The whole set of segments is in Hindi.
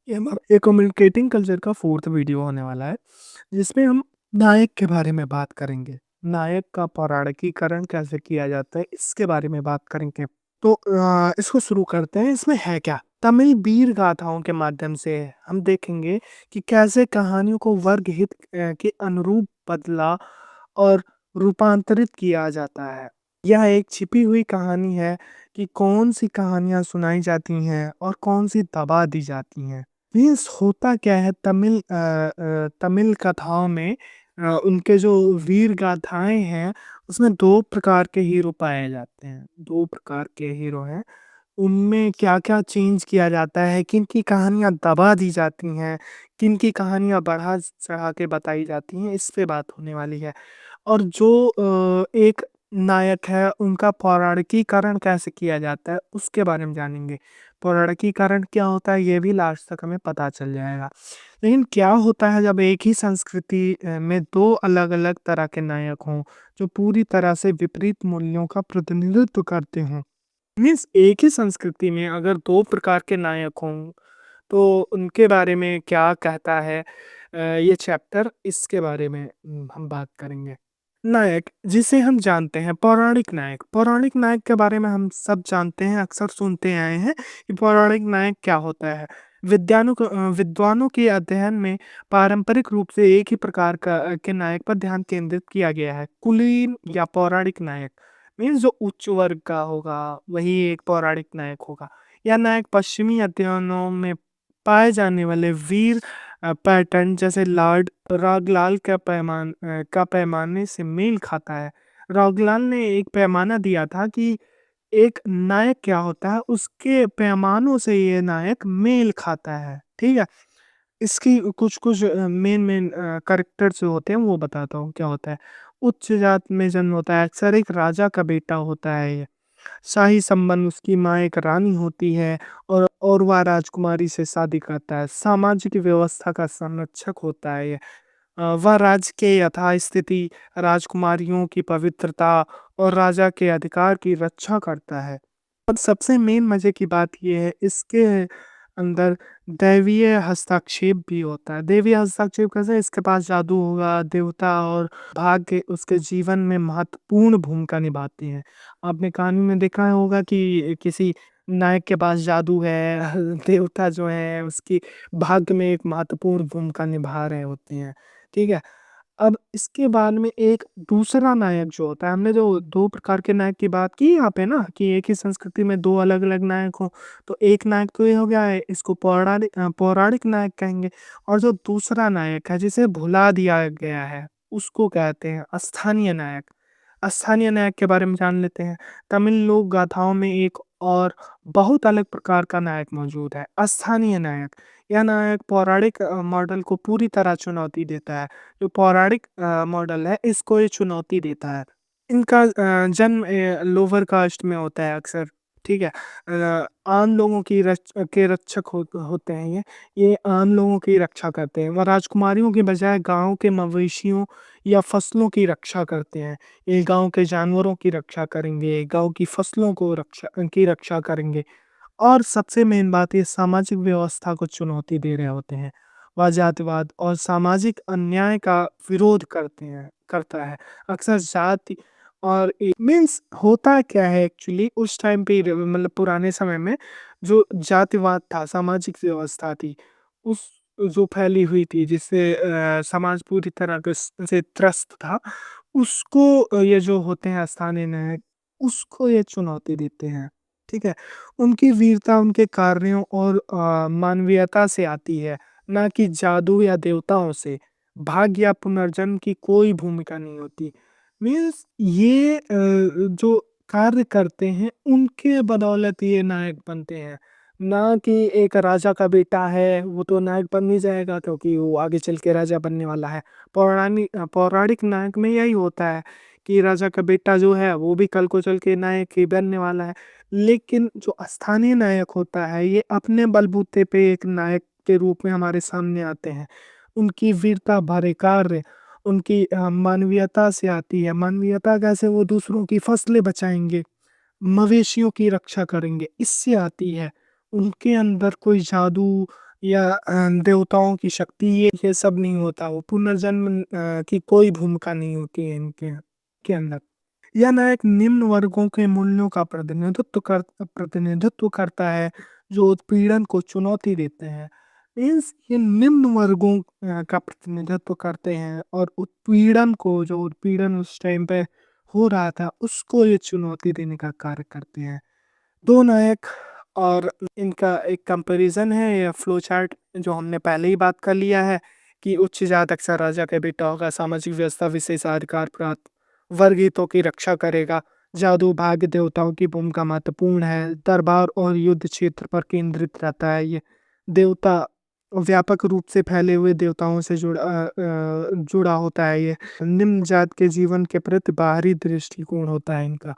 ये हमारा ये कम्युनिकेटिंग कल्चर का फोर्थ वीडियो होने वाला है, जिसमें हम नायक के बारे में बात करेंगे। नायक का पौराणिकीकरण कैसे किया जाता है, इसके बारे में बात करेंगे। तो इसको शुरू करते हैं। इसमें है क्या? तमिल वीर गाथाओं के माध्यम से हम देखेंगे कि कैसे कहानियों को वर्ग हित के अनुरूप बदला और रूपांतरित किया जाता है। यह एक छिपी हुई कहानी है कि कौन सी कहानियां सुनाई जाती हैं और कौन सी दबा दी जाती हैं। मीन्स होता क्या है, तमिल कथाओं में उनके जो वीर गाथाएं हैं, उसमें दो प्रकार के हीरो पाए जाते हैं। दो प्रकार के हीरो हैं। उनमें क्या क्या चेंज किया जाता है, किन की कहानियां दबा दी जाती हैं, किन की कहानियां बढ़ा चढ़ा के बताई जाती हैं, इस पे बात होने वाली है। और जो एक नायक है, उनका पौराणिकीकरण कैसे किया जाता है, उसके बारे में जानेंगे। पौराणिकीकरण क्या होता है, ये भी लास्ट तक हमें पता चल जाएगा। लेकिन क्या होता है जब एक ही संस्कृति में दो अलग-अलग तरह के नायक हों, जो पूरी तरह से विपरीत मूल्यों का प्रतिनिधित्व करते हों। मीन्स एक ही संस्कृति में अगर दो प्रकार के नायक हों, तो उनके बारे में क्या कहता है ये चैप्टर, इसके बारे में हम बात करेंगे। नायक जिसे हम जानते हैं, पौराणिक नायक। पौराणिक नायक के बारे में हम सब जानते हैं, अक्सर सुनते आए हैं कि पौराणिक नायक क्या होता है। विद्वानों के अध्ययन में पारंपरिक रूप से एक ही प्रकार के नायक पर ध्यान केंद्रित किया गया है, कुलीन या पौराणिक नायक। मीन्स जो उच्च वर्ग का होगा, वही एक पौराणिक नायक होगा। यह नायक पश्चिमी अध्ययनों में पाए जाने वाले वीर पैटर्न जैसे लॉर्ड रॉगलाल का पैमाने से मेल खाता है। रॉगलाल ने एक पैमाना दिया था कि एक नायक क्या होता है, उसके पैमानों से ये नायक मेल खाता है। ठीक है? इसकी कुछ-कुछ मेन कैरेक्टर्स जो होते हैं, वो बताता हूँ क्या होता है। उच्च जात में जन्म होता है, अक्सर एक राजा का बेटा होता है ये। शाही संबंध, उसकी माँ एक रानी होती है और वह राजकुमारी से शादी करता है। सामाजिक व्यवस्था का संरक्षक होता है ये। वह राज्य के यथास्थिति, राजकुमारियों की पवित्रता और राजा के अधिकार की रक्षा करता है। और सबसे मेन मजे की बात ये है, इसके अंदर दैवीय हस्तक्षेप भी होता है। दैवीय हस्तक्षेप कैसे? इसके पास जादू होगा, देवता और भाग्य उसके जीवन में महत्वपूर्ण भूमिका निभाते हैं। आपने कहानी में देखा होगा कि किसी नायक के पास जादू है, देवता जो है उसकी भाग्य में एक महत्वपूर्ण भूमिका निभा रहे होते हैं। ठीक है? अब इसके बाद में एक दूसरा नायक जो होता है, हमने जो 2 प्रकार के नायक की बात की यहाँ पे ना, कि एक ही संस्कृति में 2 अलग-अलग नायक हों, तो एक नायक तो ये हो गया है, इसको पौराणिक नायक कहेंगे। और जो दूसरा नायक है, जिसे भुला दिया गया है, उसको कहते हैं स्थानीय नायक। स्थानीय नायक के बारे में जान लेते हैं। तमिल लोक गाथाओं में एक और बहुत अलग प्रकार का नायक मौजूद है, स्थानीय नायक। यह नायक पौराणिक मॉडल को पूरी तरह चुनौती देता है। जो पौराणिक मॉडल है, इसको ये चुनौती देता है। इनका जन्म लोअर कास्ट में होता है अक्सर। ठीक है? आम लोगों की के रक्षक होते हैं ये आम लोगों की रक्षा करते हैं। वह राजकुमारियों के बजाय गाँव के मवेशियों या फसलों की रक्षा करते हैं। ये गाँव के जानवरों की रक्षा करेंगे, गाँव की फसलों को रक्षा करेंगे। और सबसे मेन बात, ये सामाजिक व्यवस्था को चुनौती दे रहे होते हैं। वह जातिवाद और सामाजिक अन्याय का विरोध करता है। अक्सर जाति और मीन्स होता क्या है एक्चुअली, उस टाइम पे मतलब पुराने समय में जो जातिवाद था, सामाजिक व्यवस्था थी, उस जो फैली हुई थी, जिससे समाज पूरी तरह से त्रस्त था, उसको ये जो होते हैं स्थानीय नायक, उसको ये चुनौती देते हैं। ठीक है? उनकी वीरता उनके कार्यों और मानवीयता से आती है, ना कि जादू या देवताओं से। भाग्य या पुनर्जन्म की कोई भूमिका नहीं होती। मीन्स ये जो कार्य करते हैं, उनके बदौलत ये नायक बनते हैं। ना कि एक राजा का बेटा है, वो तो नायक बन नहीं जाएगा, क्योंकि वो आगे चल के राजा बनने वाला है। पौराणिक नायक में यही होता है कि राजा का बेटा जो है, वो भी कल को चल के नायक ही बनने वाला है। लेकिन जो स्थानीय नायक होता है, ये अपने बलबूते पे एक नायक के रूप में हमारे सामने आते हैं। उनकी वीरता भरे कार्य, उनकी मानवीयता से आती है। मानवीयता कैसे? वो दूसरों की फसलें बचाएँगे, मवेशियों की रक्षा करेंगे, इससे आती है। उनके अंदर कोई जादू या देवताओं की शक्ति, ये सब नहीं होता। वो पुनर्जन्म की कोई भूमिका नहीं होती है इनके के अंदर। यह नायक निम्न वर्गों के मूल्यों का प्रतिनिधित्व करता है, जो उत्पीड़न को चुनौती देते हैं। मीन्स ये निम्न वर्गों का प्रतिनिधित्व करते हैं, और उत्पीड़न को, जो उत्पीड़न उस टाइम पे हो रहा था, उसको ये चुनौती देने का कार्य करते हैं। दो नायक और इनका एक कंपैरिजन है, या फ्लो चार्ट, जो हमने पहले ही बात कर लिया है कि उच्च जात अक्सर राजा के बेटा होगा, सामाजिक व्यवस्था विशेषाधिकार प्राप्त वर्ग हितों की रक्षा करेगा, जादू भाग्य देवताओं की भूमिका महत्वपूर्ण है, दरबार और युद्ध क्षेत्र पर केंद्रित रहता है। ये देवता व्यापक रूप से फैले हुए देवताओं से जुड़ा होता है। ये निम्न जात के जीवन के प्रति बाहरी दृष्टिकोण होता है इनका।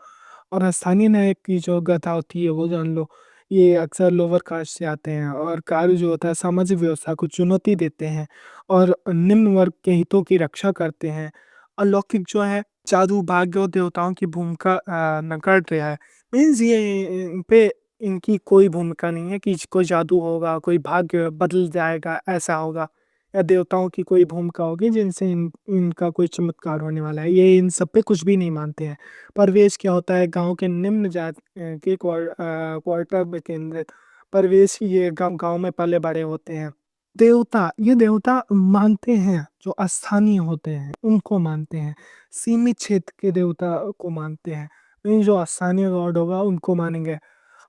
और स्थानीय नायक की जो गाथा होती है वो जान लो, ये अक्सर लोअर कास्ट से आते हैं, और कार्य जो होता है सामाजिक व्यवस्था को चुनौती देते हैं, और निम्न वर्ग के हितों की रक्षा करते हैं। अलौकिक जो है जादू भाग्य और देवताओं की भूमिका नकल रहा है। मीन्स ये इन पे इनकी कोई भूमिका नहीं है कि कोई जादू होगा, कोई भाग्य बदल जाएगा, ऐसा होगा, या देवताओं की कोई भूमिका होगी जिनसे इनका कोई चमत्कार होने वाला है। ये इन सब पे कुछ भी नहीं मानते हैं। परवेश क्या होता है? गांव के निम्न जात के क्वार्टर में केंद्रित परवेश ही ये गांव गांव में पले बड़े होते हैं। देवता, ये देवता मानते हैं जो स्थानीय होते हैं उनको मानते हैं, सीमित क्षेत्र के देवता को मानते हैं, नहीं जो स्थानीय गॉड होगा उनको मानेंगे।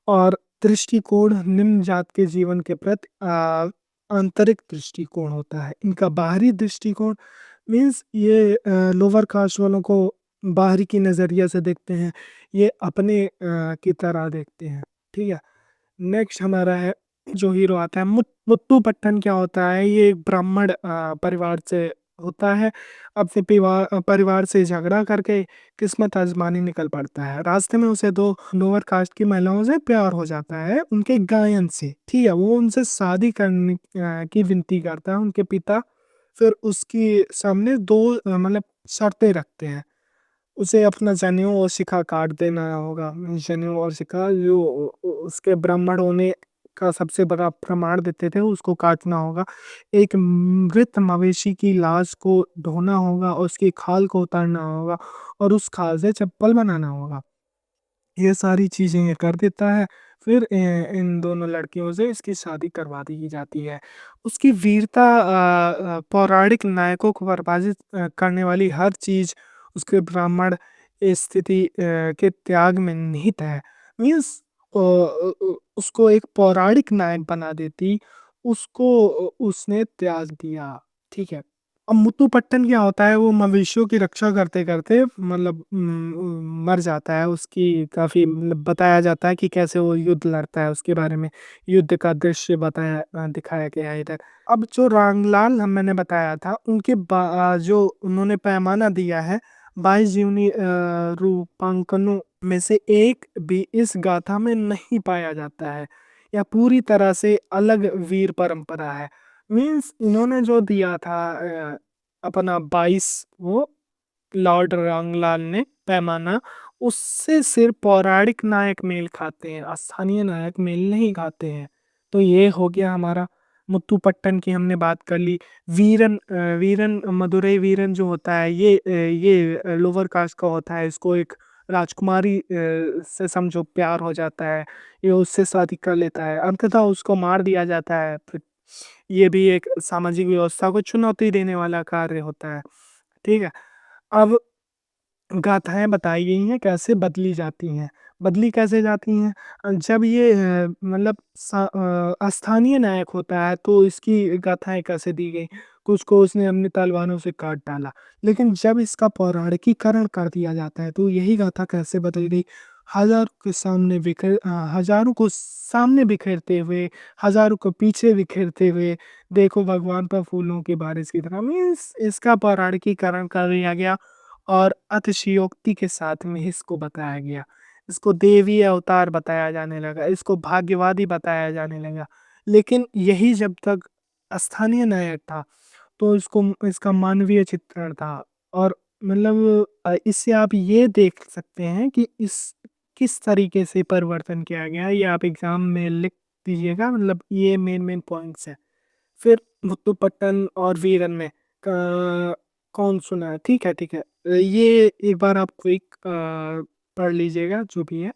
और दृष्टिकोण निम्न जात के जीवन के प्रति आंतरिक दृष्टिकोण होता है। इनका बाहरी दृष्टिकोण मीन्स ये लोअर कास्ट वालों को बाहरी की नज़रिया से देखते हैं, ये अपने की तरह देखते हैं। ठीक है। नेक्स्ट हमारा है, जो हीरो आता है मुत्तू पट्टन। क्या होता है? ये एक ब्राह्मण परिवार से होता है। अपने परिवार से झगड़ा करके किस्मत आजमाने निकल पड़ता है। रास्ते में उसे दो लोअर कास्ट की महिलाओं से प्यार हो जाता है, उनके गायन से। ठीक है, वो उनसे शादी करने की विनती करता है उनके पिता। फिर उसकी सामने दो मतलब शर्तें रखते हैं। उसे अपना जनेऊ और शिखा काट देना होगा। जनेऊ और शिखा जो उसके ब्राह्मण होने का सबसे बड़ा प्रमाण देते थे, उसको काटना होगा। एक मृत मवेशी की लाश को धोना होगा, और उसकी खाल को उतारना होगा, और उस खाल से चप्पल बनाना होगा। ये सारी चीज़ें ये कर देता है। फिर इन दोनों लड़कियों से इसकी शादी करवा दी जाती है। उसकी वीरता पौराणिक नायकों को पराजित करने वाली हर चीज़ उसके ब्राह्मण स्थिति के त्याग में निहित है। मीन्स उसको एक पौराणिक नायक बना देती, उसको उसने त्याग दिया। ठीक है। अब मुत्तू पट्टन क्या होता है? वो मवेशियों की रक्षा करते करते मतलब मर जाता है। उसकी काफी मतलब बताया जाता है कि कैसे वो युद्ध लड़ता है, उसके बारे में युद्ध का दृश्य दिखाया गया है इधर। अब जो रांगलाल मैंने बताया था, उनके जो उन्होंने पैमाना दिया है 22 जीवनी रूपांकनों में से एक भी इस गाथा में नहीं पाया जाता है, या पूरी तरह से अलग वीर परंपरा है। मीन्स इन्होंने जो दिया था अपना 22, वो लॉर्ड रांगलाल ने पैमाना, उससे सिर्फ पौराणिक नायक मेल खाते हैं, स्थानीय नायक मेल नहीं खाते हैं। तो ये हो गया हमारा। मुत्तू पट्टन की हमने बात कर ली। वीरन मदुरई वीरन जो होता है, ये लोअर कास्ट का होता है। इसको एक राजकुमारी से समझो प्यार हो जाता है, ये उससे शादी कर लेता है, अंततः उसको मार दिया जाता है। फिर ये भी एक सामाजिक व्यवस्था को चुनौती देने वाला कार्य होता है। ठीक है। अब गाथाएँ बताई गई हैं कैसे बदली जाती हैं। बदली कैसे जाती हैं? जब ये मतलब स्थानीय नायक होता है तो इसकी गाथाएँ कैसे दी गई? कुछ को उसने अपनी तलवारों से काट डाला। लेकिन जब इसका पौराणिकीकरण कर दिया जाता है तो यही गाथा कैसे बदल गई? हज़ारों को सामने बिखेरते हुए, हज़ारों को पीछे बिखेरते हुए, देखो भगवान पर फूलों की बारिश की तरह। मीन्स इसका पौराणिकीकरण कर दिया गया, और अतिशयोक्ति के साथ में इसको बताया गया। इसको देवी अवतार बताया जाने लगा, इसको भाग्यवादी बताया जाने लगा। लेकिन यही जब तक स्थानीय नायक था, तो इसको इसका मानवीय चित्रण था। और मतलब इससे आप ये देख सकते हैं कि इस किस तरीके से परिवर्तन किया गया है। ये आप एग्ज़ाम में लिख दीजिएगा, मतलब ये मेन पॉइंट्स हैं। फिर मुत्तुपट्टन और वीरन में कौन सुना है? ठीक है, ठीक है। ये एक बार आप क्विक पढ़ लीजिएगा जो भी है।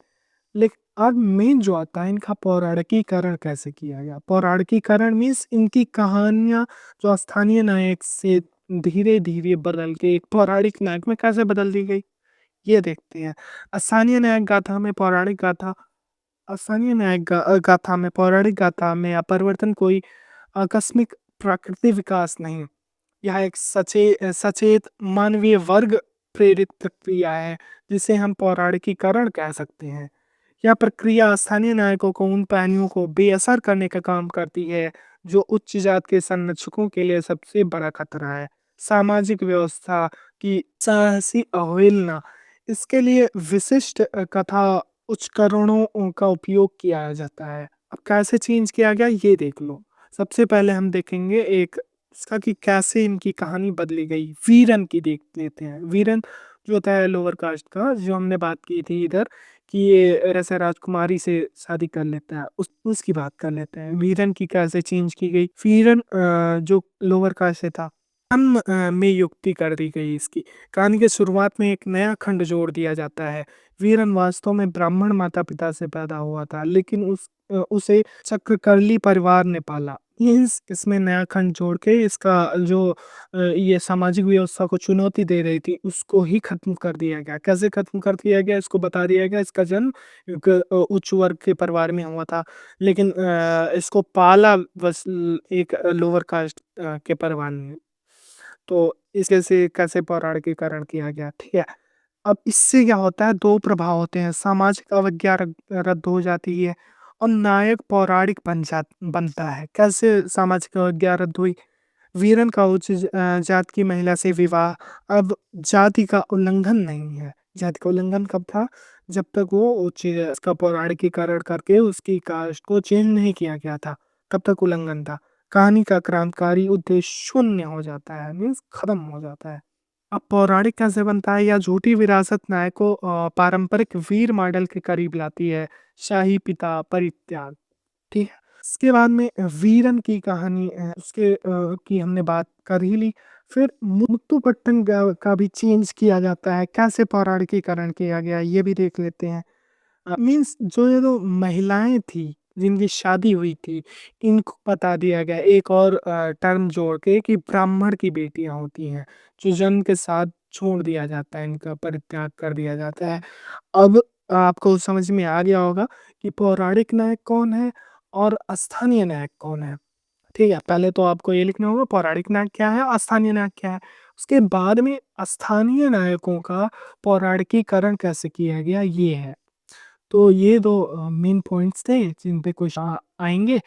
लेकिन अब मेन जो आता है, इनका पौराणिकीकरण कैसे किया गया? पौराणिकीकरण मीन्स इनकी कहानियां जो स्थानीय नायक से धीरे धीरे बदल के एक पौराणिक नायक में कैसे बदल दी गई, ये देखते हैं। स्थानीय नायक गाथा में पौराणिक गाथा स्थानीय न्याय गाथा में पौराणिक गाथा में अपरिवर्तन कोई आकस्मिक प्राकृतिक विकास नहीं। यह एक सचेत मानवीय वर्ग प्रेरित प्रक्रिया है, जिसे हम पौराणिकीकरण कह सकते हैं। यह प्रक्रिया स्थानीय नायकों को उन पहलुओं को बेअसर करने का काम करती है जो उच्च जात के संरक्षकों के लिए सबसे बड़ा खतरा है। सामाजिक व्यवस्था की साहसी अवहेलना, इसके लिए विशिष्ट कथा उपकरणों का उपयोग किया जाता है। अब कैसे चेंज किया गया ये देख लो। सबसे पहले हम देखेंगे एक इसका कि कैसे इनकी कहानी बदली गई। वीरन की देख लेते हैं। वीरन जो होता है लोअर कास्ट का, जो हमने बात की थी इधर, कि ये ऐसे राजकुमारी से शादी कर लेता है, उसकी बात कर लेते हैं। वीरन की कैसे चेंज की गई। वीरन जो लोअर कास्ट से था, हम में युक्ति कर दी गई इसकी। कहानी के शुरुआत में एक नया खंड जोड़ दिया जाता है। वीरन वास्तव में ब्राह्मण माता पिता से पैदा हुआ था, लेकिन उसे चक्रकर्ली परिवार ने पाला। इसमें नया खंड जोड़ के इसका जो ये सामाजिक व्यवस्था को चुनौती दे रही थी, उसको ही खत्म कर दिया गया। कैसे खत्म कर दिया गया, इसको बता दिया गया। इसका जन्म एक उच्च वर्ग के परिवार में हुआ था, लेकिन इसको पाला बस एक लोअर कास्ट के परिवार ने। तो इसके से कैसे पौराणिकीकरण किया गया, ठीक है। अब इससे क्या होता है, दो प्रभाव होते हैं। सामाजिक अवज्ञा रद्द हो जाती है और नायक पौराणिक बनता है। कैसे सामाजिक अवज्ञा रद्द हुई? वीरन का जात की महिला से विवाह अब जाति का उल्लंघन नहीं है। जाति का उल्लंघन कब था? जब तक वो उच्च इसका पौराणिकीकरण करके उसकी कास्ट को चेंज नहीं किया गया था, तब तक उल्लंघन था। कहानी का क्रांतिकारी उद्देश्य शून्य हो जाता है, मीन्स खत्म हो जाता है। अब पौराणिक कैसे बनता है? या झूठी विरासत नायक को पारंपरिक वीर मॉडल के करीब लाती है। शाही पिता परित्याग, ठीक है। इसके बाद में वीरन की कहानी उसके की हमने बात कर ही ली। फिर मुत्तुपट्टन का भी चेंज किया जाता है। कैसे पौराणिकीकरण किया गया ये भी देख लेते हैं। मीन्स जो ये जो महिलाएं थी जिनकी शादी हुई थी, इनको बता दिया गया एक और टर्म जोड़ के कि ब्राह्मण की बेटियां होती हैं, जो जन्म के साथ छोड़ दिया जाता है, इनका परित्याग कर दिया जाता है। अब आपको समझ में आ गया होगा कि पौराणिक नायक कौन है और स्थानीय नायक कौन है। ठीक है, पहले तो आपको ये लिखना होगा पौराणिक नायक क्या है और स्थानीय नायक क्या है। उसके बाद में स्थानीय नायकों का पौराणिकीकरण कैसे किया गया ये है। तो ये दो मेन पॉइंट्स थे जिन पे क्वेश्चन आएंगे।